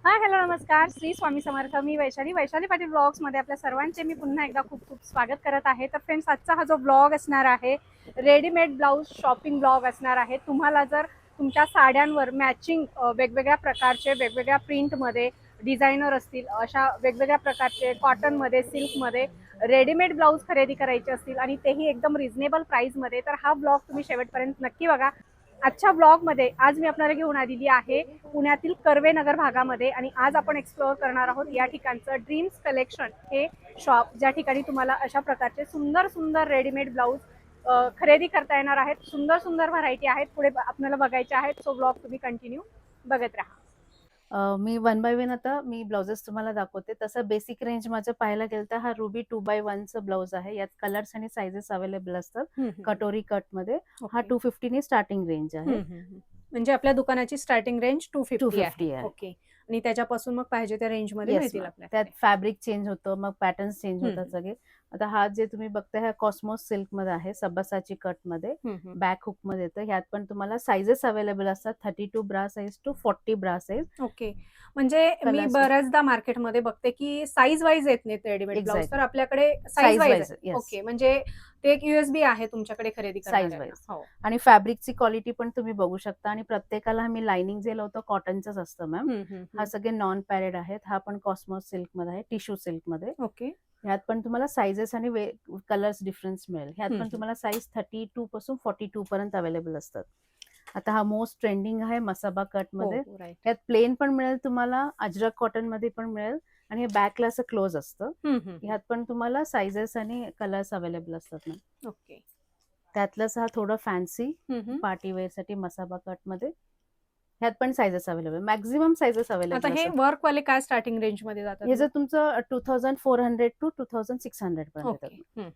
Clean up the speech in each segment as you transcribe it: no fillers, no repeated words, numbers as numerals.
Hi hello नमस्कार श्री स्वामी समर्थ. मी Vaishali Patil blogs मध्ये आपल्या सर्वांचे मी पुन्हा एकदा खूप खूप स्वागत करत आहे. तर फ्रेंड्स, आजचा हा जो ब्लॉग असणार आहे रेडीमेड ब्लाऊज शॉपिंग ब्लॉग असणार आहे. तुम्हाला जर तुमच्या साड्यांवर मॅचिंग वेगवेगळ्या प्रकारचे वेगवेगळ्या प्रिंटमध्ये डिझायनर असतील, अशा वेगवेगळ्या प्रकारचे कॉटनमध्ये सिल्कमध्ये रेडीमेड ब्लाऊज खरेदी करायचे असतील आणि तेही एकदम रिझनेबल प्राईसमध्ये, तर हा ब्लॉग तुम्ही शेवटपर्यंत नक्की बघा. आजच्या ब्लॉगमध्ये आज मी आपल्याला घेऊन आलेली आहे पुण्यातील कर्वे नगर भागामध्ये आणि आज आपण एक्सप्लोअर करणार आहोत या ठिकाणचं ड्रीम्स कलेक्शन हे शॉप, ज्या ठिकाणी तुम्हाला अशा प्रकारचे सुंदर सुंदर रेडीमेड ब्लाऊज खरेदी करता येणार आहेत. सुंदर सुंदर व्हरायटी आहेत, पुढे आपल्याला बघायचे आहेत. सो ब्लॉग तुम्ही कंटिन्यू बघत राहा. मी वन बाय वन आता मी ब्लाउजेस तुम्हाला दाखवते. तसं बेसिक रेंज माझं पाहायला गेलं तर हा रुबी 2x1चं ब्लाउज आहे. यात कलर्स आणि साइजेस अवेलेबल असतात. कटोरी कट मध्ये हा 250 ने स्टार्टिंग रेंज आहे. म्हणजे आपल्या दुकानाची स्टार्टिंग रेंज 250 आहे. आहे. ओके. आणि त्याच्यापासून मग पाहिजे त्या रेंज मध्ये येस मिळतील मॅम. आपल्याला. त्यात फॅब्रिक चेंज होतं, मग पॅटर्न्स चेंज होतात सगळे. आता हा जे तुम्ही बघताय हा कॉस्मोस सिल्क मध्ये आहे, सबसाची कट मध्ये, बॅक हुक मध्ये येतं. ह्यात पण तुम्हाला साइजेस अवेलेबल असतात, 32 bra size to 40 bra size. Okay. म्हणजे मी कलर्स बऱ्याचदा मार्केटमध्ये बघते की साईज वाईज येत नाहीत रेडीमेड ब्लाऊज, तर एक्झॅक्टली आपल्याकडे साईज साइज वाईज वाईज. आहे. Yes, okay. म्हणजे ते एक USB आहे तुमच्याकडे खरेदी साइज करणाऱ्यांना. वाईज. हो. आणि फॅब्रिकची क्वालिटी पण तुम्ही बघू शकता. आणि प्रत्येकाला आम्ही लाइनिंग जे लावतो कॉटनचंच असतं मॅम. हा सगळे नॉन पॅरेड आहेत. हा पण कॉस्मोस सिल्क मध्ये आहे, टिश्यू सिल्क मध्ये. ओके. ह्यात पण तुम्हाला साइजेस आणि कलर्स डिफरन्स मिळेल. ह्यात पण तुम्हाला साइज 32 पासून 42 पर्यंत अवेलेबल असतात. आता हा मोस्ट ट्रेंडिंग आहे मसाबा कट मध्ये. राईट. ह्यात प्लेन पण मिळेल तुम्हाला, अजरक कॉटन मध्ये पण मिळेल, आणि हे बॅकला असं क्लोज असतं. ह्यात पण तुम्हाला साइजेस आणि कलर्स अवेलेबल असतात ना. ओके. त्यातलंच हा थोडं फॅन्सी पार्टी वेअर साठी मसाबा कट मध्ये. ह्यात पण साइजेस अवेलेबल, मॅक्झिमम साइजेस आता अवेलेबल हे असतात. वर्क वाले काय स्टार्टिंग रेंज मध्ये जातात? हे जर तुमचं 2400 टू 2600 पर्यंत ओके. येतात.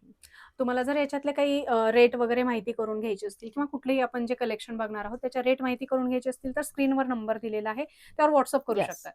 तुम्हाला जर याच्यातले काही रेट वगैरे माहिती करून घ्यायची असतील किंवा कुठलेही आपण जे कलेक्शन बघणार आहोत त्याच्या रेट माहिती करून घ्यायची असतील तर स्क्रीनवर नंबर दिलेला आहे, त्यावर व्हॉट्सअप करू येस. शकतात.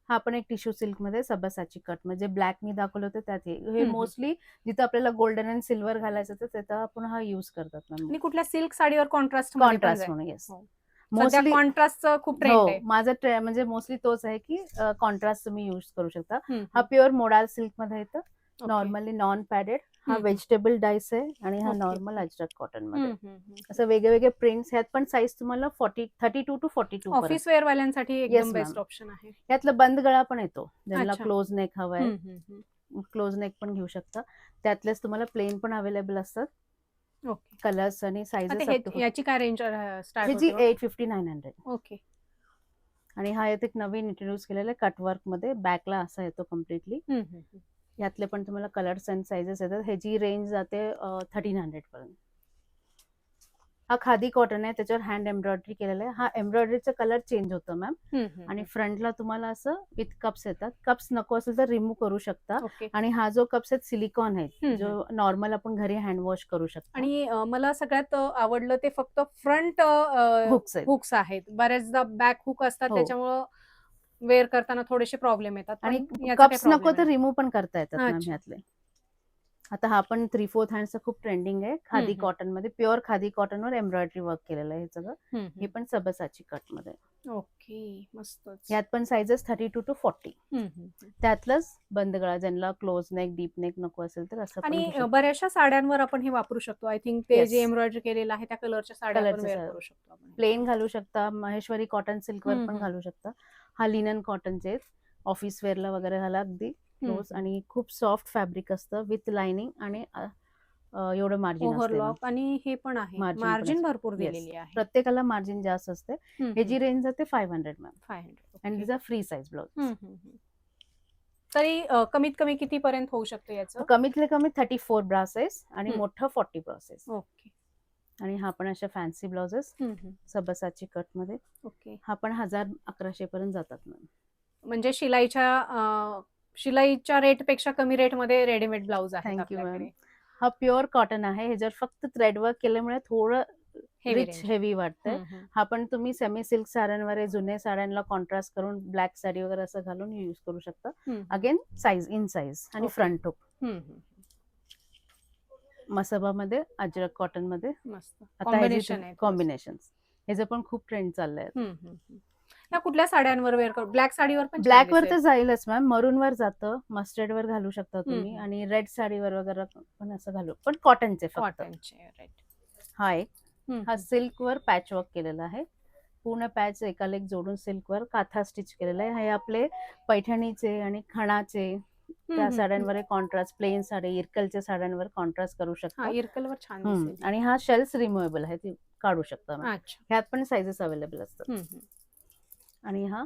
हा पण एक टिश्यू सिल्क मध्ये सबसाची कट, म्हणजे ब्लॅक मी दाखवलं होतं त्यात हे मोस्टली जिथं आपल्याला गोल्डन अँड सिल्वर घालायचं तर तिथं आपण हा युज करतात मॅम. आणि कुठल्या सिल्क साडीवर कॉन्ट्रास्ट मध्ये पण कॉन्ट्रास्ट जाईल. म्हणून. येस. हो. सध्या मोस्टली कॉन्ट्रास्टचं खूप ट्रेंड हो, आहे. माझं म्हणजे मोस्टली तोच आहे की कॉन्ट्रास्ट तुम्ही युज करू शकता. हम्म, हा प्युअर मोडाल सिल्क मध्ये येतं, ओके. Normally non padded. हा व्हेजिटेबल डाईस आहे आणि हा ओके. नॉर्मल अजरक कॉटन मध्ये. हम्म. असं वेगळे प्रिंट्स. ह्यात पण साईज तुम्हाला 32 टू 42 पर्यंत. ऑफिस वेअर वाल्यांसाठी येस एकदम मॅम. बेस्ट ऑप्शन आहे. यातलं बंद गळा पण येतो, ज्यांना अच्छा. क्लोज नेक हवाय, हम्म. क्लोज नेक पण घेऊ शकता. त्यातलेच तुम्हाला प्लेन पण अवेलेबल असतात. ओके. कलर्स आणि आता साइजेस हे अप टू याची काय रेंज स्टार्ट ह्याची होते? 850 900. ओके. आणि हा एक नवीन इंट्रोड्यूस केलेला आहे कटवर्क मध्ये, बॅकला असा येतो कम्प्लिटली. यातले पण तुम्हाला कलर्स अँड साइजेस येतात. ह्याची रेंज जाते 1300 पर्यंत. हा खादी कॉटन आहे, त्याच्यावर हँड एम्ब्रॉयडरी केलेलं आहे. हा एम्ब्रॉयडरीचा कलर चेंज होतो मॅम. आणि फ्रंटला तुम्हाला असं विथ कप्स येतात. कप्स नको असेल तर रिमूव्ह करू शकता. ओके. आणि हा जो कप्स आहे सिलिकॉन आहे, जो नॉर्मल आपण घरी हँड वॉश करू शकतो. आणि मला सगळ्यात आवडलं ते फक्त फ्रंट हुक्स आहेत. हुक्स आहेत. बऱ्याचदा बॅक हुक असतात, हो. त्याच्यामुळं वेअर करताना थोडेसे प्रॉब्लेम येतात. आणि पण याचा काही कप्स नको प्रॉब्लेम तर नाही. रिमूव्ह पण करता येतात मॅम अच्छा. ह्यातले. आता हा पण 3/4 हँडचा खूप ट्रेंडिंग आहे, खादी कॉटन मध्ये. प्युअर खादी कॉटनवर एम्ब्रॉयडरी वर्क केलेलं आहे हे सगळं. हे पण सबसाची कट मध्ये. ओके. मस्तच. यात पण साइजेस 32 टू 40. त्यातलंच बंद गळा, ज्यांना क्लोज नेक डीप नेक नको असेल तर असं पण घेऊ आणि शकतो. बऱ्याचशा साड्यांवर आपण हे वापरू शकतो. आय थिंक ते Yes. जे एम्ब्रॉयडरी केलेलं आहे त्या कलरच्या साड्या आपण वेअर कलरचे करू शकतो आपण. प्लेन घालू शकता, महेश्वरी कॉटन सिल्कवर पण घालू शकता. हा लिनन कॉटनचे, ऑफिस वेअरला वगैरे घाला अगदी क्लोज. आणि खूप सॉफ्ट फॅब्रिक असतं विथ लाइनिंग. आणि एवढं मार्जिन असते. ओव्हरलॉक आणि हे पण आहे, मार्जिन भरपूर दिलेली आहे. प्रत्येकाला मार्जिन जास्त असते. ह्याची रेंज जाते 500 ma'am. 500. And this are free size blouse. तरी कमीत कमी किती पर्यंत होऊ शकतं याचं? कमीतले कमी 34 ब्रा साईज आणि मोठं 40 ब्रा साईज. ओके. आणि हा पण अशा फॅन्सी ब्लाउजेस सबसाची कट मध्ये. ओके. हा पण 1000-1100 पर्यंत जातात मॅम. म्हणजे शिलाईच्या रेट पेक्षा कमी रेट मध्ये रेडीमेड ब्लाऊज आहेत थँक्यू मॅम. आपल्याकडे. हा प्युअर कॉटन आहे. ह्याच्यावर फक्त थ्रेड वर्क केल्यामुळे थोडं Heavy रिच range. हेवी वाटतंय. हा पण तुम्ही सेमी सिल्क साड्यांवर, जुन्या साड्यांना कॉन्ट्रास्ट करून ब्लॅक साडी वगैरे असं घालून युज करू शकता. अगेन साईज इन साईज आणि फ्रंट हुक. मसाबा मध्ये, अजरक कॉटन मध्ये. मस्त आता कॉम्बिनेशन आहे. कॉम्बिनेशन ह्याचं पण खूप ट्रेंड चाललंय. ह्या कुठल्या साड्यांवर वेअर करू? ब्लॅक साडीवर पण छान ब्लॅक वर तर दिसेल. जाईलच मॅम, मरून वर जातं, मस्टर्ड वर घालू शकता तुम्ही, हम्म. आणि रेड साडीवर वगैरे पण असं घालू, पण कॉटनचे फक्त. कॉटनचे, राईट. हा एक, हा सिल्क वर पॅच वर्क केलेला आहे, पूर्ण पॅच एकाला एक जोडून सिल्क वर काथा स्टिच केलेला आहे. हे आपले पैठणीचे आणि खणाचे त्या साड्यांवर कॉन्ट्रास्ट, प्लेन साडी, इरकलच्या साड्यांवर कॉन्ट्रास्ट करू हा, शकता. इरकलवर छान दिसेल. आणि हा शेल्स रिमुवेबल आहे, ती काढू शकता मॅम. अच्छा. ह्यात पण साइजेस अवेलेबल असतात. आणि हा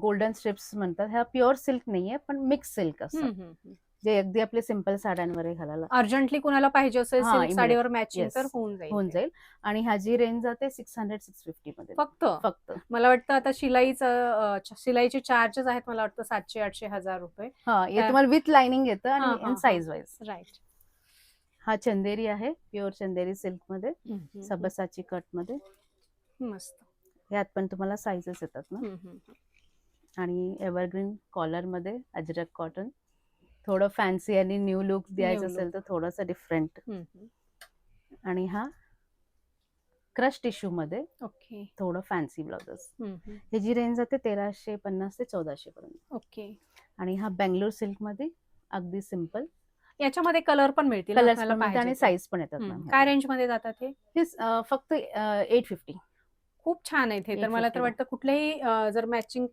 गोल्डन स्ट्रिप्स म्हणतात, हा प्युअर सिल्क नाहीये पण मिक्स सिल्क असतं, जे अगदी आपले सिंपल साड्यांवर घालायला अर्जंटली कुणाला पाहिजे असेल हा, सिल्क immediate. साडीवर मॅचिंग Yes. तर होऊन जाईल. होऊन जाईल. आणि ह्याची रेंज जाते 600-650 मध्ये फक्त फक्त. मला वाटतं आता शिलाईचे चार्जेस आहेत, मला वाटतं 700-800-1000 रुपये. हा, हे तुम्हाला विथ लाइनिंग येतं आणि साईज वाईज. राईट. हा चंदेरी आहे, प्युअर चंदेरी सिल्क मध्ये, सबसाची कट मध्ये. मस्त. यात पण तुम्हाला साईजेस येतात ना. आणि एव्हरग्रीन कॉलर मध्ये अजरक कॉटन, थोडं फॅन्सी आणि न्यू लुक द्यायचं असेल तर थोडंसं डिफरंट. आणि हा क्रश टिश्यू मध्ये ओके. थोडं फॅन्सी ब्लाउजेस. ह्याची रेंज जाते 1350 ते 1400 पर्यंत. ओके. आणि हा बेंगलोर सिल्क मध्ये अगदी सिंपल, याच्यामध्ये कलर पण मिळतील कलर्स आपल्याला पण मिळतात आणि पाहिजे साईज पण येतात ते. मॅम. काय रेंज मध्ये जातात हे? फक्त 850. खूप छान आहे हे तर. मला तर 850. वाटतं कुठलेही जर मॅचिंग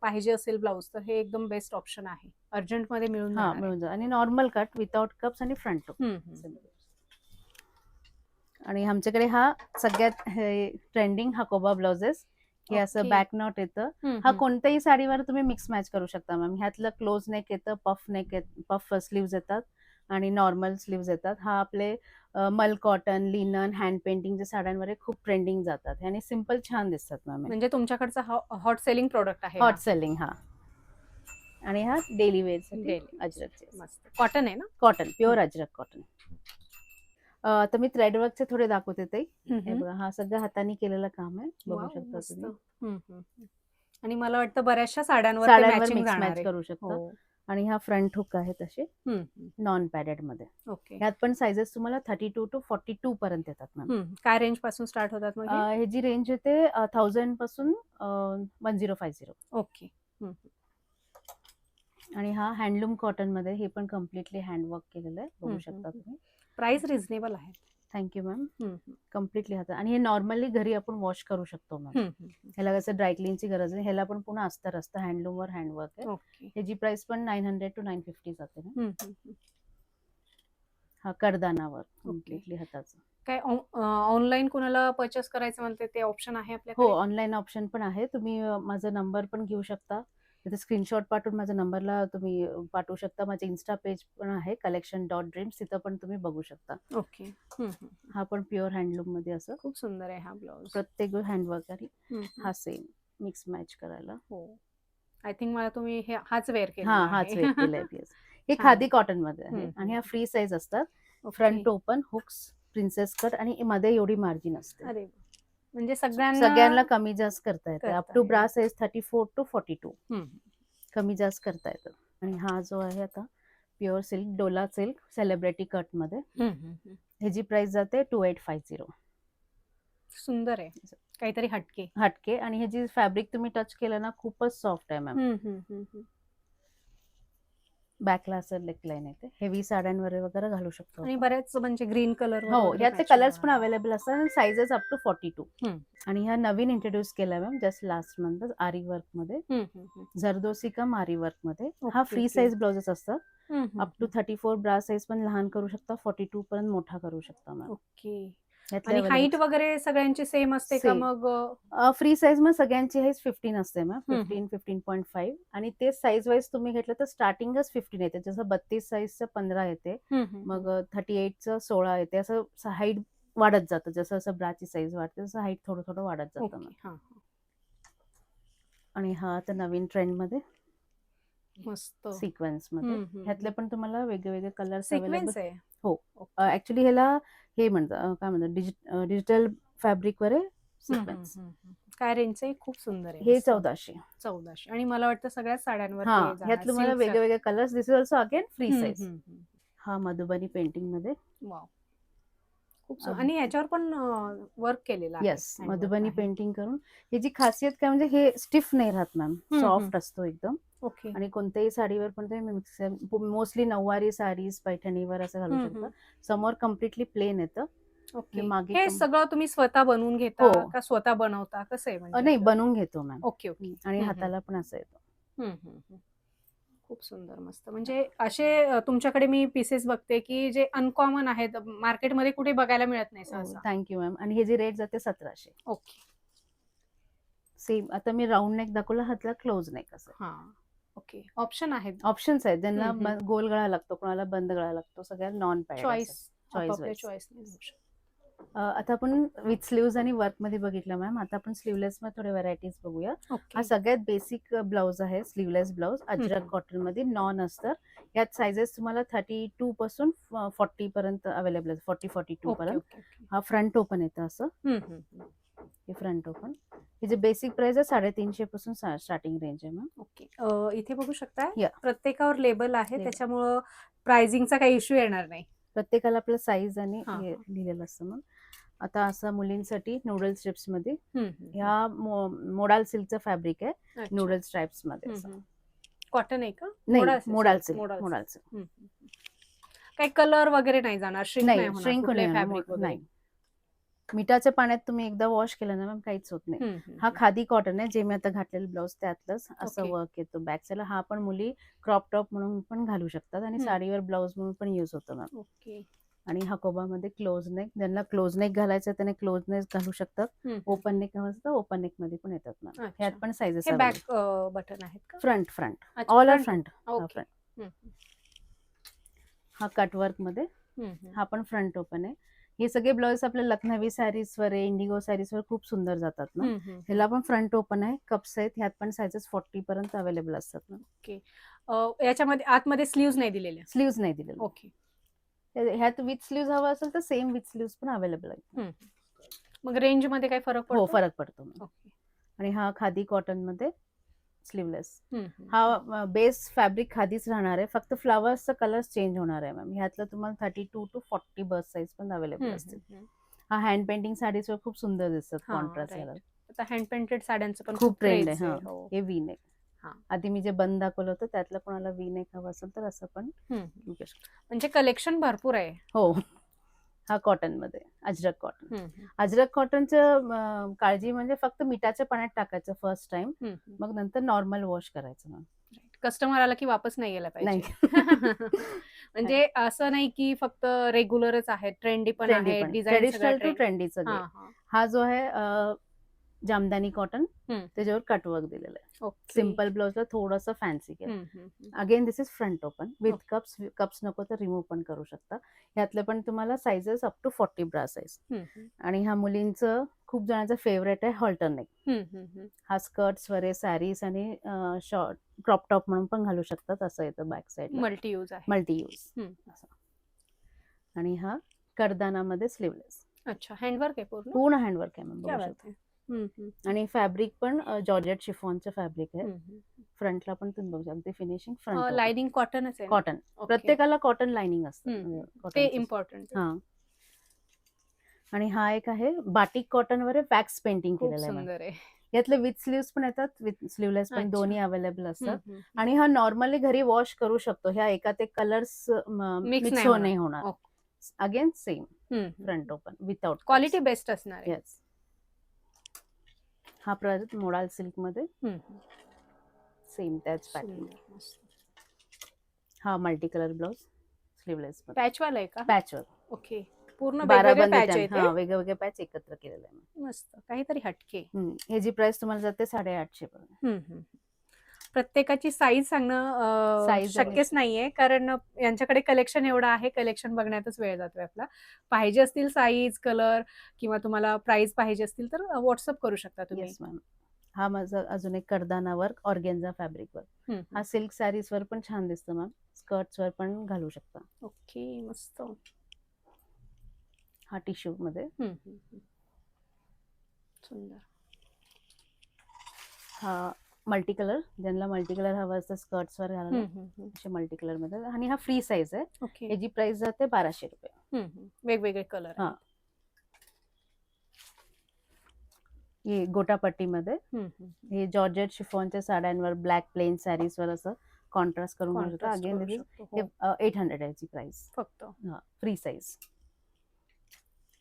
पाहिजे असेल ब्लाऊज तर हे एकदम बेस्ट ऑप्शन आहे. अर्जंट मध्ये मिळून हा, जाणार आहे. मिळून जाईल. आणि नॉर्मल कट विदाउट कप्स आणि फ्रंट टू. आणि आमच्याकडे हा सगळ्यात ट्रेंडिंग हाकोबा ब्लाउजेस, हे असं ओके. बॅक नॉट येतं. हा कोणत्याही साडीवर तुम्ही मिक्स मॅच करू शकता मॅम. ह्यातलं क्लोज नेक येतं, पफ स्लीव्ज येतात आणि नॉर्मल स्लीव्ज येतात. हा आपले मल कॉटन, लिनन, हँड पेंटिंगच्या साड्यांवर खूप ट्रेंडिंग जातात आणि सिंपल छान दिसतात मॅम. म्हणजे तुमच्याकडचा हॉट सेलिंग प्रोडक्ट आहे. Hot selling. हा, आणि हा डेली वेअर साठी अजरकचे. मस्त. कॉटन आहे ना? Cotton, pure Ajrak cotton. तर मी थ्रेड वर्कचे थोडे दाखवते ते. हे बघा, हा सगळं हाताने केलेलं काम आहे, बघू शकता तुम्ही. आणि मला वाटतं बऱ्याचशा साड्यांवर मिक्स मॅच करू शकता. आणि हा फ्रंट हुक आहे तसे नॉन पॅडेड मध्ये. ओके. यात पण साइजेस तुम्हाला 32 to 42 पर्यंत येतात मॅम. काय रेंज पासून स्टार्ट होतात मग? ह्याची रेंज येते 1000 पासून 1050. ओके. आणि हा हँडलूम कॉटन मध्ये, हे पण कम्प्लिटली हँडवर्क केलेलं आहे, बघू शकता तुम्ही. प्राइस रिझनेबल आहे. Thank you ma'am. कम्प्लिटली हातात. आणि हे नॉर्मली घरी आपण वॉश करू शकतो मॅम. ह्याला कसं ड्रायक्लीनची गरज नाही. ह्याला पण पुन्हा अस्तर असतं, हँडलूम वर हँडवर्क आहे. ह्याची प्राइस पण 900 to 950 जाते ना. हा करदानावर कम्प्लिटली हाताचं. काय ऑनलाईन कोणाला परचेस करायचं म्हणते ते ऑप्शन आहे आपल्याकडे? हो, ऑनलाईन ऑप्शन पण आहे. तुम्ही माझा नंबर पण घेऊ शकता, तिथे स्क्रीनशॉट पाठवून माझ्या नंबरला तुम्ही पाठवू शकता. माझे इन्स्टा पेज पण आहे, collection.dreams, तिथं पण तुम्ही बघू शकता. ओके. हा पण प्युअर हँडलूम मध्ये असं खूप सुंदर आहे हा ब्लाउज. प्रत्येक हँडवर्क आहे. हा सेम मिक्स मॅच करायला. हो, आय थिंक मला तुम्ही हाच वेअर केला. हा, हाच वेअर केलाय. हे खादी कॉटन मध्ये आहे. आणि हा फ्री साईज असतात, front open, hooks, princess cut, आणि मध्ये एवढी मार्जिन असते. अरे, म्हणजे सगळ्यांना सगळ्यांना कमी जास्त करता येतं. Up to bra size 34 to 42 कमी जास्त करता येतं. आणि हा जो आहे आता pure silk, Dola silk celebrity cut मध्ये, ह्याची प्राइस जाते 2850. सुंदर आहे, काहीतरी हटके. आणि ह्याची फॅब्रिक तुम्ही टच केलं ना, खूपच सॉफ्ट आहे मॅम. बॅकला असं नेकलाईन येते. हेवी साड्यांवर वगैरे घालू शकतो. आणि बरेच म्हणजे ग्रीन कलर. हो, यातले कलर्स पण अवेलेबल असतात आणि साइजेस अप टू 42. आणि ह्या नवीन इंट्रोड्यूस केला मॅम, जस्ट लास्ट मंथ, आरी वर्क मध्ये, जरदोसी कम आरी वर्क मध्ये. हा फ्री साईज ब्लाउजेस असतात. अप टू 34 ब्रा साईज पण लहान करू शकता, 42 पर्यंत मोठा करू शकता मॅम. ओके. आणि हाईट वगैरे सगळ्यांची सेम असते का मग? फ्री साईज मग सगळ्यांची हाईट 15 असते मॅम, 15.5. आणि ते साईज वाईज तुम्ही घेतलं तर स्टार्टिंगच 15 येते. जसं 32 साईजचं 15 येते, मग 38चं 16 येते. असं हाईट वाढत जातं. जसं जसं ब्राची साईज वाढते तसं हाईट थोडं थोडं वाढत जातं. आणि हा आता नवीन ट्रेंड मध्ये मस्त सिक्वेन्स मध्ये, ह्यातले पण तुम्हाला वेगवेगळे कलर्स सिक्वेन्स अवेलेबल. आहे. हो, ऍक्च्युली ह्याला हे म्हणतात, काय म्हणतात, डिजिटल फॅब्रिक वर आहे सिक्वेन्स. काय रेंज आहे? खूप सुंदर आहे. हे 1400. आणि मला वाटतं सगळ्या साड्यांवर ह्यात तुम्हाला वेगवेगळे colours. This is also again free size. हा मधुबनी पेंटिंग मध्ये. वाव, आणि ह्याच्यावर पण वर्क केलेलं आहे. येस, handwork मधुबनी आहे. पेंटिंग करून. ह्याची खासियत काय म्हणजे हे स्टिफ नाही राहत मॅम, हम्म. सॉफ्ट असतो एकदम. ओके. आणि कोणत्याही साडीवर पण तुम्ही मोस्टली नऊवारी साडीज पैठणीवर असं घालू शकता. समोर कम्प्लिटली प्लेन येतं ओके. आणि मागे हे सगळं तुम्ही स्वतः बनवून घेता हो. का स्वतः बनवता, कसं आहे म्हणजे नाही, आपलं? बनवून घेतो मॅम. Okay okay. आणि हाताला पण असं येतं. खूप सुंदर, मस्त. म्हणजे असे तुमच्याकडे मी पीसेस बघते की जे अनकॉमन आहेत, मार्केटमध्ये कुठे बघायला मिळत नाही सहसा. Thank you ma'am. आणि हे जे रेट जाते 1700. ओके. सेम आता मी राऊंड नेक दाखवला, हातला क्लोज नेक असं. हा. ओके. ऑप्शन आहेत. ऑप्शन्स आहेत. ज्यांना हम्म. गोल गळा लागतो, कोणाला बंद गळा लागतो, सगळ्याला नॉन पॅड चॉईस चॉईस आपापल्या वाईज. चॉईस. आता आपण विथ स्लीव्ज आणि वर्क मध्ये बघितलं मॅम. आता आपण स्लीवलेस मध्ये थोडे व्हरायटीज बघूया. ओके. हा सगळ्यात बेसिक ब्लाउज आहे, स्लीवलेस ब्लाउज, अजरक कॉटन मध्ये, नॉन अस्तर. यात साइजेस तुम्हाला 32 पासून 40 पर्यंत अवेलेबल आहेत, 40-42 पर्यंत. हा फ्रंट ओपन येतं असं. हे फ्रंट ओपन. हे जे बेसिक प्राइस आहे 350 पासून स्टार्टिंग रेंज आहे मॅम. ओके. इथे बघू शकता या. प्रत्येकावर लेबल आहे, Label. त्याच्यामुळं प्राइसिंगचा काही इश्यू येणार नाही. प्रत्येकाला आपलं साईज आणि हा, हे हा. लिहिलेलं असतं मग. आता असं मुलींसाठी नूडल स्ट्रिप्स मध्ये, हम्म. ह्या मोडाल सिल्कचं फॅब्रिक आहे, अच्छा. नूडल स्ट्राइप्स मध्ये असं. कॉटन आहे का? नाही, मोडाल सिल्क. काही कलर वगैरे नाही जाणार, श्रिंक नाही नाही, होणार श्रिंक कुठले नाही फॅब्रिक होणार. वगैरे? नाही, मिठाच्या पाण्यात तुम्ही एकदा वॉश केलं ना मॅम, काहीच होत नाही. हा खादी कॉटन आहे, जे मी आता घातलेलं ब्लाउज त्यातलंच असं ओके. वर्क येतो बॅक साईडला. हा पण मुली क्रॉप टॉप म्हणून पण घालू शकतात आणि साडीवर ब्लाउज म्हणून पण युज होतो मॅम. ओके. आणि हकोबामध्ये क्लोज नेक, ज्यांना क्लोज नेक घालायचं त्याने क्लोज नेक घालू शकतात. ओपन नेक हवं असतं ओपन नेक मध्ये पण येतात मॅम. अच्छा. ह्यात पण साइजेस हे बॅक बटन आहेत का? फ्रंट अच्छा, all are front. Front. Okay. हा कटवर्क मध्ये, हा पण फ्रंट ओपन आहे. हे सगळे ब्लाउज आपल्या लखनवी साडीजवर, इंडिगो साडीजवर खूप सुंदर जातात ना. ह्याला पण फ्रंट ओपन आहे, कप्स आहेत. ह्यात पण साइजेस 40 पर्यंत अवेलेबल असतात ना. ओके. याच्यामध्ये आतमध्ये स्लीव्ज नाही दिलेल्या? स्लीव्ज नाही दिलेले. ओके. ह्यात विथ स्लीव्ज हवं असेल तर सेम विथ स्लीव्ज पण अवेलेबल आहे. मग रेंज मध्ये काय फरक पडतो? हो, फरक पडतो. ओके. आणि हा खादी कॉटन मध्ये स्लीवलेस. हा बेस फॅब्रिक खादीच राहणार आहे, फक्त फ्लावर्सचा कलर चेंज होणार आहे मॅम. ह्यातलं तुम्हाला 32 to 40 बस साईज पण अवेलेबल असतील. हा हँड पेंटिंग साडीजवर खूप सुंदर दिसतात कॉन्ट्रास्ट कलर. आता हँड पेंटेड साड्यांचं पण खूप ट्रेंड क्रेज आहे. हो. हे वी नेक. आधी मी जे बंद दाखवलं होतं त्यातलं कोणाला वी नेक हवं असेल तर असं पण. म्हणजे कलेक्शन भरपूर आहे. हो. हा कॉटन मध्ये अजरक कॉटन. अजरक कॉटनचं काळजी म्हणजे फक्त मिठाच्या पाण्यात टाकायचं फर्स्ट टाइम, मग नंतर नॉर्मल वॉश करायचं मॅम. कस्टमर आला की वापस नाही गेला पाहिजे. म्हणजे असं नाही की फक्त रेग्युलरच आहे, ट्रेंडी पण आहे, ट्रेडिशनल टू ट्रेंडी सगळे. हा जो आहे जामदानी कॉटन, त्याच्यावर कटवर्क दिलेलं आहे. सिम्पल ब्लाउजला थोडंसं फॅन्सी केलं. Again this is front open with cups नको तर रिमूव्ह पण करू शकता. ह्यातले पण तुम्हाला sizes up to 40 bra size. आणि ह्या मुलींचं खूप जणांचं फेवरेट आहे हॉल्टर नेक. हा स्कर्ट्स वरे साडीज आणि शॉर्ट क्रॉप टॉप म्हणून पण घालू शकतात. असं येतं बॅक साईड, मल्टी यूज आहे. Multi use. आणि हा करदानामध्ये स्लीवलेस. अच्छा, हँडवर्क आहे पूर्ण? पूर्ण हँडवर्क आहे मॅम, बघू शकता. आणि फॅब्रिक पण जॉर्जेट शिफॉनचं फॅब्रिक आहे. फ्रंटला पण तुम्ही बघू शकता फिनिशिंग. फ्रंट लाइनिंग कॉटनच आहे? कॉटन. प्रत्येकाला कॉटन लाइनिंग असतं, ते इम्पॉर्टंट. हा. आणि हा एक आहे बाटिक कॉटन वर वॅक्स पेंटिंग केलेलं आहे. यातले विथ स्लीव्स पण येतात, विथ स्लीवलेस पण, दोन्ही अवेलेबल असतात. आणि हा नॉर्मली घरी वॉश करू शकतो. ह्या एकात एक कलर्स मिक्स नाही होणार. Again same front open without. Quality best असणार आहे. येस. हा परत मोडाल सिल्क मध्ये सेम त्याच पॅटर्न. हा मल्टी कलर ब्लाउज स्लीवलेस मध्ये. पॅचवाला आहे का? पॅचवर्क. ओके. पूर्ण वेगवेगळे पॅच आहेत. हा, वेगवेगळे पॅच एकत्र केलेले आहे. मस्त, काहीतरी हटके. ह्याची प्राइस तुम्हाला जाते 850 पर्यंत. प्रत्येकाची साईज सांगणं शक्यच नाहीये, कारण यांच्याकडे कलेक्शन एवढं आहे, कलेक्शन बघण्यातच वेळ जातोय आपला. पाहिजे असतील साईज, कलर किंवा तुम्हाला प्राइस पाहिजे असतील तर व्हॉट्सअप करू शकता तुम्ही. Yes ma'am. हा माझा अजून एक करदाना वर्क ऑर्गेन्झा फॅब्रिक वर. हा सिल्क साडीज वर पण छान दिसतो मॅम, स्कर्ट्स वर पण घालू शकता. ओके, मस्त. हा टिश्यू मध्ये. सुंदर. हा मल्टी कलर, ज्यांना मल्टी कलर हवा असतं स्कर्ट्स वर घालायला, असे मल्टी कलर मध्ये. आणि हा फ्री साईज आहे. याची प्राइस जाते 1200 रुपये. वेगवेगळे कलर. हा, हे गोटापट्टीमध्ये हे जॉर्जेट शिफॉनच्या साड्यांवर ब्लॅक प्लेन सॅरीजवर असं कॉन्ट्रास्ट करून मिळू शकतं. Contrast अगेन करू दिस शकतो. हे हो, 800 आहे याची प्राइस. फक्त हा फ्री साईज.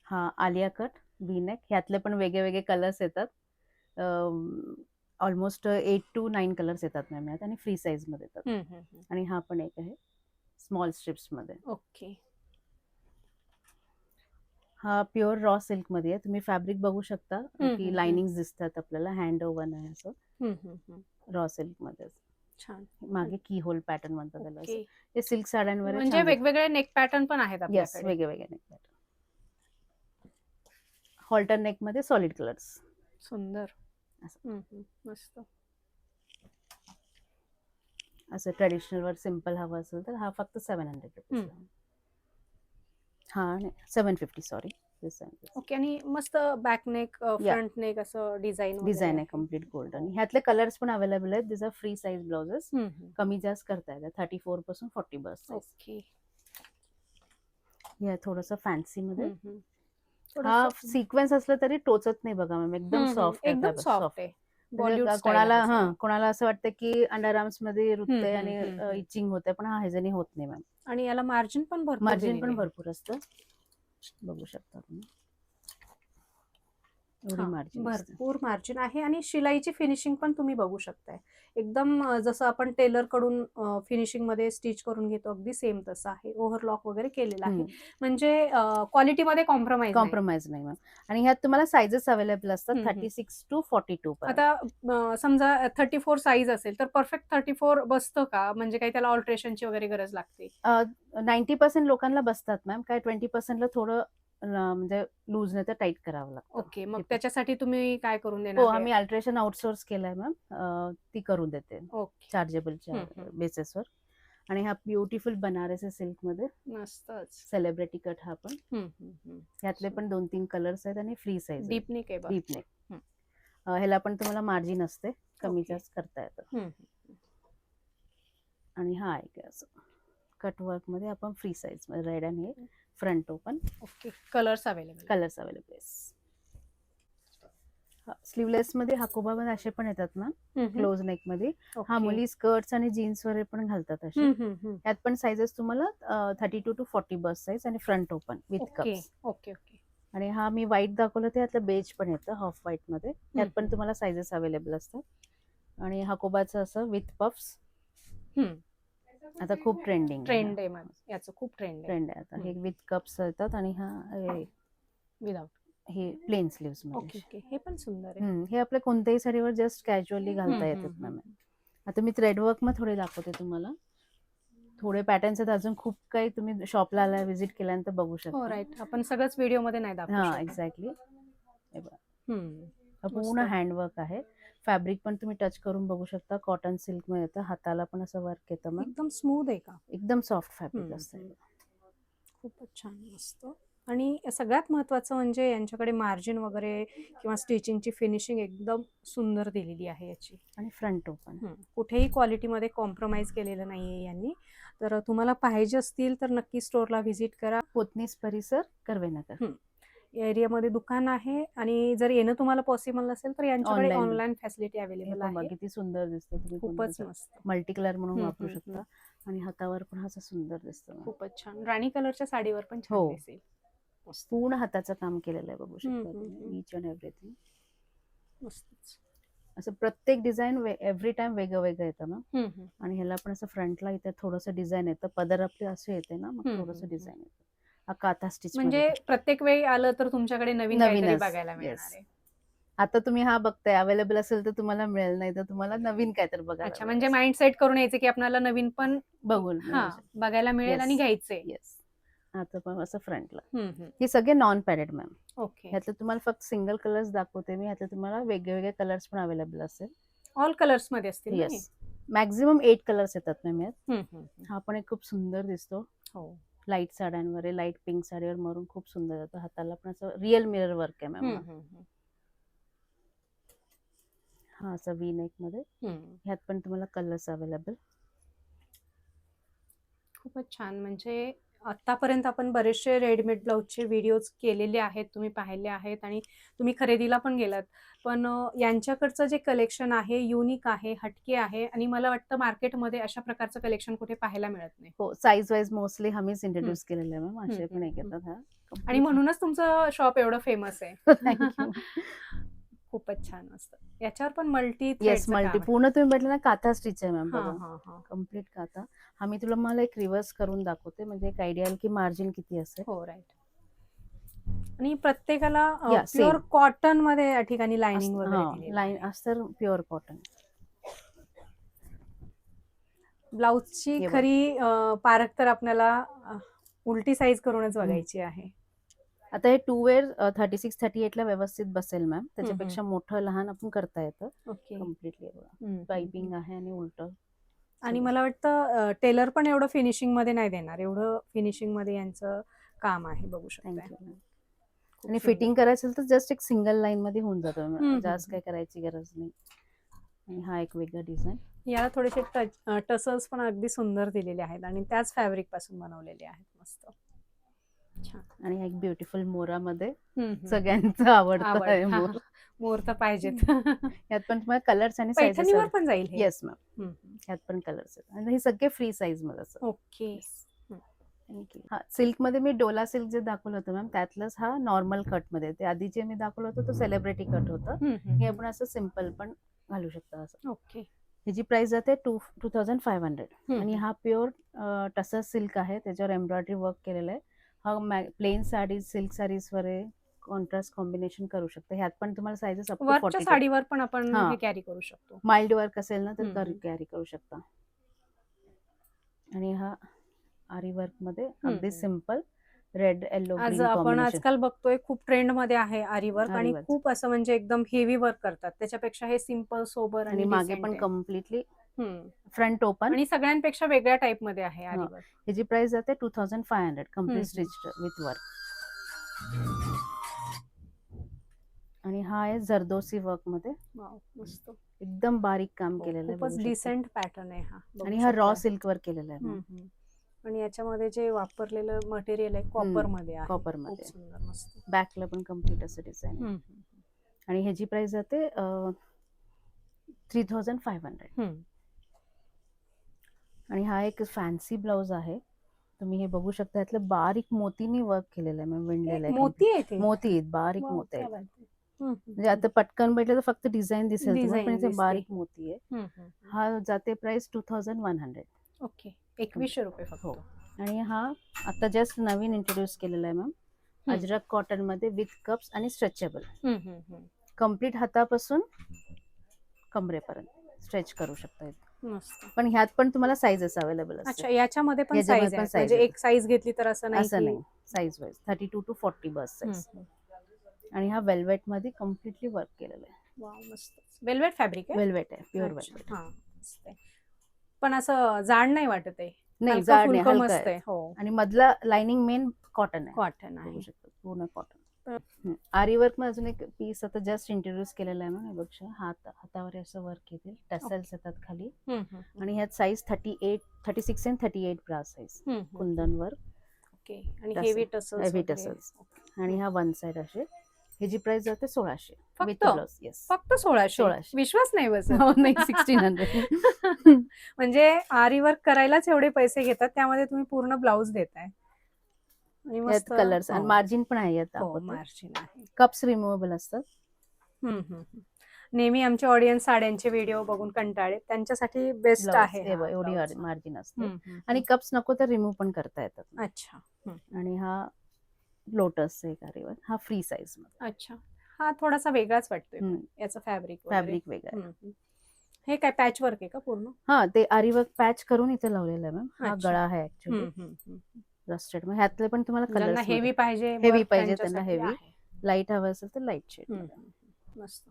हा आलिया कट व्ही नेक, ह्यातले पण वेगळे वेगळे कलर्स येतात. ऑलमोस्ट 8 to 9 कलर्स येतात मॅम यात आणि फ्री साईज मध्ये येतात. आणि हा पण एक आहे स्मॉल स्ट्रिप्स मध्ये. ओके. हा प्युअर रॉ सिल्क मध्ये आहे. तुम्ही फॅब्रिक बघू शकता की हम्म. लाइनिंग दिसतात आपल्याला. हँड ओव्हन आहे असं रॉ सिल्क मध्ये. छान. मागे की होल पॅटर्न म्हणतात त्याला. ओके. असं ते सिल्क साड्यांवर आहे, म्हणजे छान दिसतं. वेगवेगळे नेक पॅटर्न पण आहेत येस, आपल्याकडे. वेगळे वेगळे नेक पॅटर्न. हॉल्टर नेक मध्ये सॉलिड कलर्स. सुंदर. असं. मस्त. असं ट्रेडिशनल वर सिम्पल हवं असेल तर हा फक्त 700 रुपीज. हा 750 सॉरी. ओके. आणि मस्त बॅक नेक, फ्रंट नेक असं डिझाईन डिझाईन आहे कम्प्लीट गोल्डन. ह्यातले कलर्स पण अवेलेबल आहेत. दिस आर फ्री साईज ब्लाउजेस. कमी जास्त करता येतात 34 पासून 40 बस साईज. ओके. हे थोडस फॅन्सी मध्ये. हा थोडंसं सिक्वेन्स असलं तरी टोचत नाही बघा मॅम. एकदम सॉफ्ट आहे. एकदम सॉफ्ट आहे. म्हणजे बॉलिवूड कोणाला कोणाला असं वाटतं की अंडर आर्म्स मध्ये रुतते आणि आणि इचिंग होते, पण हा ह्याच्याने होत नाही मॅम. आणि याला मार्जिन पण भरपूर मार्जिन दिलेली पण आहे. भरपूर असतं. बघू शकता तुम्ही. एवढी हां, मार्जिन असते. भरपूर मार्जिन आहे आणि शिलाईची फिनिशिंग पण तुम्ही बघू शकताय. एकदम जसं आपण टेलर कडून फिनिशिंग मध्ये स्टिच करून घेतो अगदी सेम तसं आहे. ओव्हरलॉक वगैरे केलेलं आहे. म्हणजे क्वालिटीमध्ये कॉम्प्रोमाइज नाही. कॉम्प्रोमाइज नाही मॅम. आणि ह्यात तुम्हाला साइजेस अवेलेबल असतात 36 to 42 पर्यंत. आता समजा 34 साईज असेल तर परफेक्ट 34 बसतं का? म्हणजे काही त्याला ऑल्टरेशनची वगैरे गरज लागते? 90% लोकांना बसतात मॅम. काय 20% ला थोडं म्हणजे लूज नाही तर टाईट करावं लागतं. ओके. मग त्याच्यासाठी तुम्ही काय करून हो, देणार? आम्ही अल्ट्रेशन आउटसोर्स केलाय मॅम. ती करून देते ओके. चार्जेबलच्या बेसिसवर. आणि हा ब्युटिफुल बनारसी सिल्क मध्ये मस्तच. सेलिब्रिटी कट हा पण. यातले पण 2-3 कलर्स आहेत आणि फ्री साईज. डीप नेक आहे. Deep neck. ह्याला पण तुम्हाला मार्जिन असते, कमी ओके. जास्त करता येतं. आणि हा एक असं कट वर्क मध्ये आपण फ्री साईज मध्ये रेड आणि front open. Okay. Colours available. Sleeveless मध्ये हाकोबा पण असे पण येतात ना क्लोज नेक मध्ये. हा मुली स्कर्ट्स आणि जीन्स वर पण घालतात असे. यात पण साइजेस तुम्हाला 32 to 40 बस साईज आणि front open with cups. Okay. आणि हा मी व्हाईट दाखवलं ते यातलं बेज पण येतं हाफ व्हाईट मध्ये. यात पण तुम्हाला साइजेस अवेलेबल असतात. आणि हाकोबाचं असं विथ पफ्स आता खूप ट्रेंड आहे मॅम. याचं खूप ट्रेंड आहे आता. हे विथ कप्स येतात आणि हा विदाउट. हे प्लेन स्लीव्स मध्ये. ओके. हे पण सुंदर आहे. हे आपल्या कोणत्याही साडीवर जस्ट कॅज्युअली घालता येतात मॅम. आता मी थ्रेड वर्क मध्ये थोडे दाखवते तुम्हाला. थोडे पॅटर्न्स आहेत अजून खूप काही. तुम्ही शॉपला आला व्हिजिट केल्यानंतर बघू शकता. हो राईट. आपण सगळंच व्हिडिओ मध्ये नाही दाखवू शकत. एक्झॅक्टली. पूर्ण हँडवर्क आहे. फॅब्रिक पण तुम्ही टच करून बघू शकता. कॉटन सिल्क मध्ये येतं. हाताला पण असं वर्क येतं मॅम. एकदम स्मूथ आहे का? एकदम सॉफ्ट फॅब्रिक असतं. खूपच छान. मस्त. आणि सगळ्यात महत्वाचं म्हणजे यांच्याकडे मार्जिन वगैरे किंवा स्टिचिंगची फिनिशिंग एकदम सुंदर दिलेली आहे याची. आणि फ्रंट ओपन. कुठेही क्वालिटीमध्ये कॉम्प्रोमाइज केलेलं नाहीये यांनी. तर तुम्हाला पाहिजे असतील तर नक्की स्टोअरला व्हिजिट करा. पोतनीस परिसर, कर्वेनगर. एरियामध्ये दुकान आहे. आणि जर येणं तुम्हाला पॉसिबल नसेल तर यांच्याकडे ऑनलाईन फॅसिलिटी अवेलेबल आहे. किती सुंदर दिसतं. तुम्ही खूपच मस्त. मल्टी कलर म्हणून वापरू शकता. आणि हातावर पण असं सुंदर दिसतं. खूपच छान. राणी कलरच्या साडीवर पण छान दिसेल. पूर्ण हाताचं काम केलेलं आहे बघू शकता. Each and everything. मस्तच. असं प्रत्येक डिझाईन एव्हरी टाइम वेगळं वेगळं येतं ना. आणि ह्याला पण असं फ्रंटला इथे थोडंसं डिझाईन येतं. पदर आपले असे येते ना, मग थोडंसं डिझाईन येतं. काथा स्टिच म्हणजे प्रत्येक वेळी आलं तर तुमच्याकडे नवीन काहीतरी बघायला मिळणार आहे. आता तुम्ही हा बघताय, अवेलेबल असेल तर तुम्हाला मिळेल, नाही तर तुम्हाला नवीन काहीतरी बघायला. अच्छा. म्हणजे माइंड सेट करून यायचं की आपल्याला नवीन पण बघून बघायला मिळेल आणि घ्यायचंय. येस. आता पण असं फ्रंटला. हे सगळे नॉन पॅडेड मॅम. ओके. ह्यातलं तुम्हाला फक्त सिंगल कलर्स दाखवते मी. ह्यातलं तुम्हाला वेगवेगळे कलर्स पण अवेलेबल असेल. ऑल कलर्स मध्ये असतील. येस. मॅक्झिमम 8 कलर्स येतात मॅम यात. हा पण एक खूप सुंदर दिसतो. लाईट साड्यांवर, लाईट पिंक साडीवर मरून खूप सुंदर जातो. हाताला पण असं रिअल मिरर वर्क आहे मॅम. हा असं व्ही नेक मध्ये. ह्यात पण तुम्हाला कलर्स अवेलेबल. खूपच छान. म्हणजे आतापर्यंत आपण बरेचसे रेडीमेड ब्लाऊजचे व्हिडिओज केलेले आहेत, तुम्ही पाहिले आहेत आणि तुम्ही खरेदीला पण गेलात. पण यांच्याकडचं जे कलेक्शन आहे युनिक आहे, हटके आहे आणि मला वाटतं मार्केटमध्ये अशा प्रकारचं कलेक्शन कुठे पाहायला मिळत नाही. हो, साईज वाईज मोस्टली आम्हीच इंट्रोड्यूस केलेलं आहे मॅम, हम्म, असे पण एक हम्म, येतात. हा आणि म्हणूनच तुमचं शॉप एवढं फेमस आहे. थँक्यू. खूपच छान असतं. याच्यावर पण मल्टी येस, थ्रेडचं मल्टी काम आहे. पूर्ण तुम्ही म्हटलं ना काथा स्टिच आहे मॅम, हा बघा हा हा. कम्प्लीट काथा. हा मी तुला मला एक रिव्हर्स करून दाखवते, म्हणजे एक आयडिया येईल की मार्जिन किती असेल. हो राईट. आणि प्रत्येकाला या प्युअर सेम कॉटन मध्ये या ठिकाणी लाइनिंग वगैरे दिलेलं लाईन आहे. अस्तर प्युअर कॉटन. ब्लाउजची हे बघ. खरी पारख तर आपल्याला उलटी साईज करूनच बघायची आहे. आता हे 2 वेअर 36 38 ला व्यवस्थित बसेल मॅम. त्याच्यापेक्षा मोठं लहान आपण करता येतं ओके. कम्प्लिटली. पाइपिंग आहे आणि उलट. आणि मला वाटतं टेलर पण एवढं फिनिशिंग मध्ये नाही देणार, एवढं फिनिशिंग मध्ये यांचं काम आहे, बघू शकता. Thank you ma'am. आणि फिटिंग करायचं तर जस्ट एक सिंगल लाईन मध्ये होऊन जातं, जास्त काही करायची गरज नाही. आणि हा एक वेगळा डिझाईन. याला थोडेसे टसल्स पण अगदी सुंदर दिलेले आहेत आणि त्याच फॅब्रिक पासून बनवलेले आहेत. मस्त छान. आणि हा एक ब्युटिफुल मोरामध्ये सगळ्यांचं आवडतं आहे मोर. मोर तर पाहिजेत. यात पण तुम्हाला कलर्स आणि साईजेस. पैठणीवर पण जाईल हे. येस मॅम, यात पण कलर्स आहेत आणि हे सगळे फ्री साईज मध्ये. ओके. हा सिल्क मध्ये मी डोला सिल्क जे दाखवलं होतं मॅम, त्यातलंच हा नॉर्मल कट मध्ये. ते आधी जे मी दाखवलं होतं तो सेलिब्रिटी कट होतं. हे आपण असं सिम्पल पण घालू शकतो असं. ओके. ह्याची प्राइस जाते 2500. आणि हा प्युअर टसर सिल्क आहे, त्याच्यावर एम्ब्रॉयडरी वर्क केलेलं आहे. हा प्लेन साडी सिल्क साडीज वर कॉन्ट्रास्ट कॉम्बिनेशन करू शकतो. ह्यात पण तुम्हाला साईजेस अप टू 40 साडीवर पण हा. आपण हे कॅरी करू शकतो. माइल्ड वर्क असेल ना तर कॅरी करू शकता. आणि हा आरी वर्क मध्ये अगदी सिंपल रेड येलो आज ग्रीन आपण कॉम्बिनेशन. आजकाल बघतोय खूप ट्रेंड मध्ये आहे आरी वर्क आरी आणि वर्क. खूप असं म्हणजे एकदम हेवी वर्क करतात. त्याच्यापेक्षा हे सिंपल सोबर आणि आणि मागे decent पण आहे. Completely front open. आणि सगळ्यांपेक्षा वेगळ्या टाइप मध्ये आहे आरी वर्क. ह्याची प्राइस जाते 2500 कम्प्लीट स्टिच विथ वर्क. आणि हा आहे जरदोसी वर्क मध्ये. वाव, मस्त. एकदम बारीक काम केलेलं आहे, खूपच बघू शकता. डिसेंट पॅटर्न आहे हा. आणि हा रॉ सिल्क वर केलेला आहे. आणि याच्यामध्ये जे वापरलेलं मटेरियल आहे कॉपर मध्ये आहे. कॉपर खूप मध्ये. सुंदर, मस्त. बॅकला पण कम्प्लीट असं डिझाईन. आणि ह्याची प्राइस जाते 3500. आणि हा एक फॅन्सी ब्लाउज आहे, तुम्ही हे बघू शकता. यातलं बारीक मोतीनी वर्क केलेलं आहे, मग विणलेलं आहे. मोती आहे ते. मोती आहेत, बारीक वाव, मोती क्या आहेत. बात आहे. म्हणजे आता पटकन बैठलं तर फक्त डिझाईन दिसेल तुम्हाला, पण Design इथे दिसते. बारीक मोती आहे. हा जाते प्राइस 2100. ओके. 2100 रुपये फक्त. हो. आणि हा आता जस्ट नवीन इंट्रोड्यूस केलेला आहे मॅम, अजरक कॉटन मध्ये विथ कप्स आणि स्ट्रेचेबल. कम्प्लीट हातापासून कमरेपर्यंत स्ट्रेच करू शकता. मस्त. पण ह्यात पण तुम्हाला साईजेस अवेलेबल असतात. अच्छा, याच्यामध्ये पण याच्यामध्ये साईज पण आहे, size म्हणजे आहे. एक साईज घेतली तर असं नाही असं की नाही, size wise 32 to 40 bus size. आणि हा वेल्वेट मध्ये कम्प्लिटली वर्क केलेलं आहे. वाव, मस्त. वेल्वेट फॅब्रिक आहे. वेल्वेट आहे, प्युअर अच्छा, वेल्वेट. हा, मस्त आहे. पण असं जाड नाही वाटत आहे. नाही, हलकं जाड नाही, फुलकं हलकं मस्त आहे. आहे. हो. आणि मधला लाइनिंग मेन कॉटन आहे, कॉटन बघू आहे. शकता, पूर्ण कॉटन. आरी वर्क मध्ये अजून एक पीस आता जस्ट इंट्रोड्यूस केलेला आहे ना, बघा. हातावर असं वर्क येतील, टसल्स येतात खाली. आणि ह्यात size 36 and 38 bra size. Kundan work. Okay. आणि हेवी टसल्स. टसल्स. आणि हा वन साइड असे. ह्याची प्राइस जाते 1600 फक्त? With blouse. येस, फक्त 1600. 1600. विश्वास नाही बसत. हो, नाही, 1600. म्हणजे आरी वर्क करायलाच एवढे पैसे घेतात, त्यामध्ये तुम्ही पूर्ण ब्लाउज देताय. आणि यात मस्त कलर्स आणि मार्जिन पण आहे यात. मार्जिन आहे. कप्स रिमुव्हेबल असतात. नेहमी आमचे ऑडियन्स साड्यांचे व्हिडिओ बघून कंटाळे, त्यांच्यासाठी बेस्ट आहे हा एवढी ब्लाउज. मार्जिन असते. आणि कप्स नको तर रिमूव्ह पण करता येतात. अच्छा. आणि हा लोटस एक आरीवर, हा फ्री साईज मध्ये. अच्छा, हा थोडासा वेगळाच वाटतोय. याचं फॅब्रिक वेगळं आहे. हे काय पॅच वर्क आहे का पूर्ण? हा, ते आरी वर्क पॅच करून इथे लावलेलं आहे मॅम. हा गळा आहे ऍक्च्युली रस्टेड. मग ह्यातले पण तुम्हाला ज्यांना कलर्स हेवी पाहिजे, हेवी work पाहिजे त्यांना त्यांच्यासाठी हेवी, आहे. लाईट हवं असेल तर लाईट शेड. मस्त.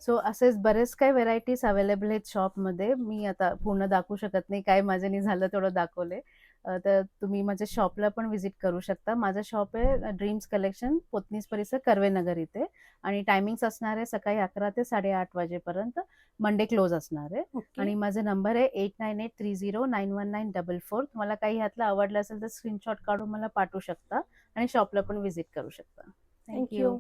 सो असेच बरेच काही व्हेरायटीज अवेलेबल आहेत शॉपमध्ये. मी आता पूर्ण दाखवू शकत नाही, काय माझ्याने झालं तेवढं दाखवले. तर तुम्ही माझ्या शॉपला पण व्हिजिट करू शकता. माझं शॉप आहे ड्रीम्स कलेक्शन, पोतनीस परिसर, कर्वेनगर इथे. आणि टायमिंग्स असणार आहे सकाळी 11 ते 8:30 वाजेपर्यंत. मंडे क्लोज असणार आहे. ओके. आणि माझा नंबर आहे 8983091944. तुम्हाला काही ह्यातलं आवडलं असेल तर स्क्रीनशॉट काढून मला पाठवू शकता आणि शॉपला पण व्हिजिट करू शकता. थँक्यू. थँक्यू.